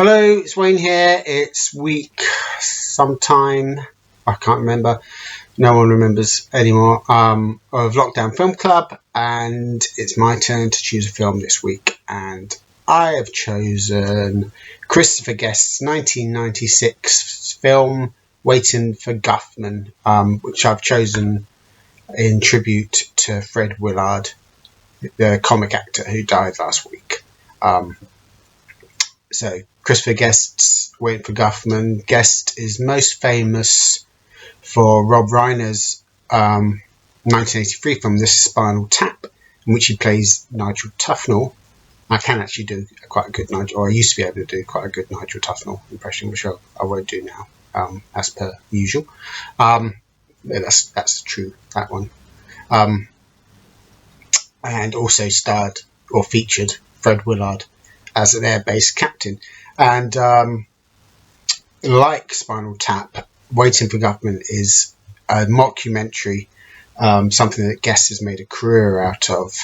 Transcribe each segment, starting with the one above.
Hello, it's Wayne here. It's week sometime, I can't remember, no one remembers anymore, of Lockdown Film Club, and it's my turn to choose a film this week, and I have chosen Christopher Guest's 1996 film Waiting for Guffman, which I've chosen in tribute to Fred Willard, the comic actor who died last week. So Christopher Guest's Waiting for Guffman. Guest is most famous for Rob Reiner's 1983 film This Is Spinal Tap, in which he plays Nigel Tufnell. I can actually do quite a good Nigel, or I used to be able to do quite a good Nigel Tufnell impression, which I won't do now, as per usual. That's true, that one. And also starred or featured Fred Willard as an air base captain. And like Spinal Tap, Waiting for Guffman is a mockumentary, something that Guest has made a career out of.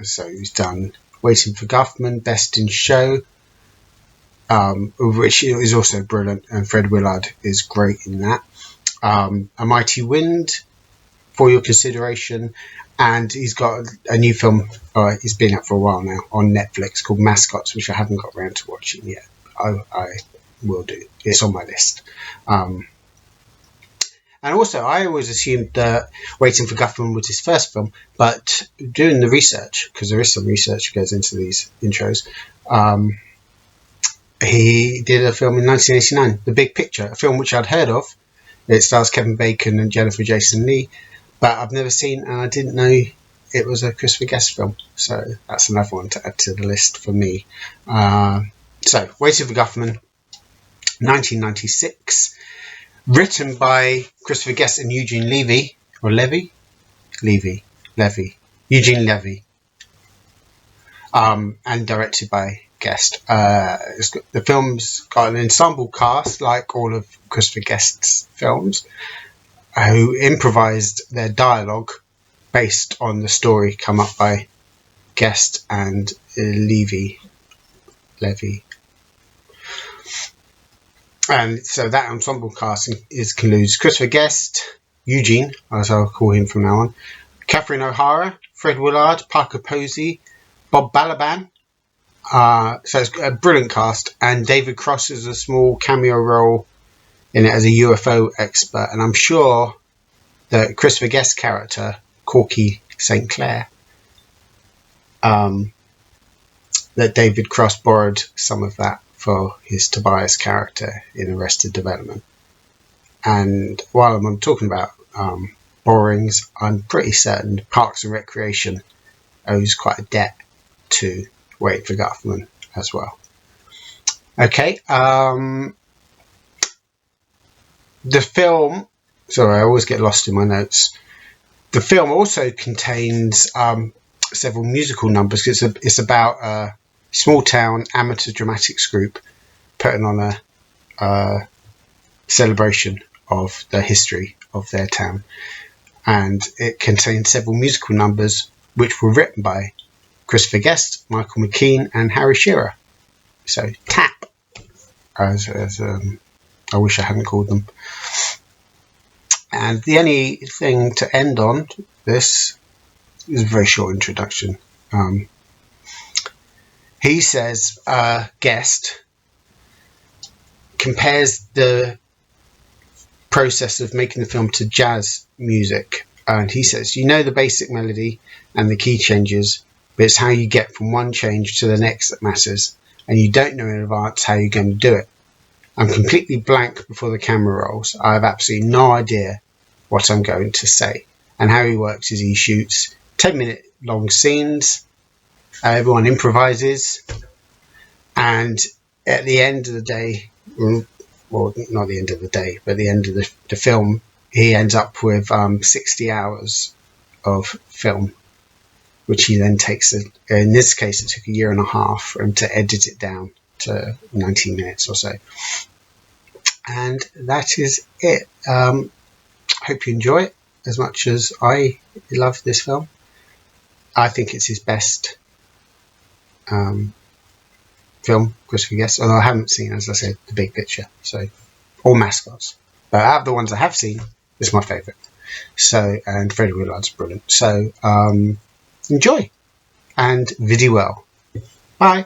So he's done Waiting for Guffman, Best in Show, which is also brilliant, and Fred Willard is great in that. A Mighty Wind, For Your Consideration, and he's got a new film, he's been out for a while now, on Netflix called Mascots, which I haven't got around to watching yet. I will do. It's on my list. And also, I always assumed that Waiting for Guffman was his first film, but doing the research, because there is some research that goes into these intros, he did a film in 1989, The Big Picture, a film which I'd heard of. It stars Kevin Bacon and Jennifer Jason Leigh, but I've never seen, and I didn't know it was a Christopher Guest film. So that's another one to add to the list for me. So Waiting for Guffman, 1996, written by Christopher Guest and Eugene Levy, or Levy? Eugene Levy, and directed by Guest. The film's got an ensemble cast, like all of Christopher Guest's films, who improvised their dialogue based on the story come up by Guest and Levy. And so that ensemble cast includes Christopher Guest, Eugene, as I'll call him from now on, Catherine O'Hara, Fred Willard, Parker Posey, Bob Balaban. So it's a brilliant cast, and David Cross is a small cameo role in it as a UFO expert, and I'm sure that Christopher Guest's character, Corky St. Clair, that David Cross borrowed some of that for his Tobias character in Arrested Development. And while I'm talking about borrowings, I'm pretty certain Parks and Recreation owes quite a debt to Waiting for Guffman as well. Okay, the film, sorry, I always get lost in my notes. The film also contains several musical numbers. It's about a small town amateur dramatics group putting on a celebration of the history of their town. And it contains several musical numbers which were written by Christopher Guest, Michael McKean, and Harry Shearer. So, TAP, as I wish I hadn't called them. And the only thing to end on this is a very short introduction. He says, Guest compares the process of making the film to jazz music. And he says, you know the basic melody and the key changes, but it's how you get from one change to the next that matters, and you don't know in advance how you're going to do it. I'm completely blank before the camera rolls. I have absolutely no idea what I'm going to say. And how he works is he shoots 10-minute long scenes. Everyone improvises. And at the end of the day, well, not the end of the day, but at the end of the film, he ends up with 60 hours of film, which he then takes, in this case, it took a year and a half for him to edit it down to 19 minutes or so. And that is it. Hope you enjoy it as much as I love this film. I think it's his best film, Christopher Guest, although I haven't seen, as I said, The Big Picture, so, or Mascots. But out of the ones I have seen, it's my favourite. So, and Freddie Willard's brilliant. So, enjoy and vidi well. Bye.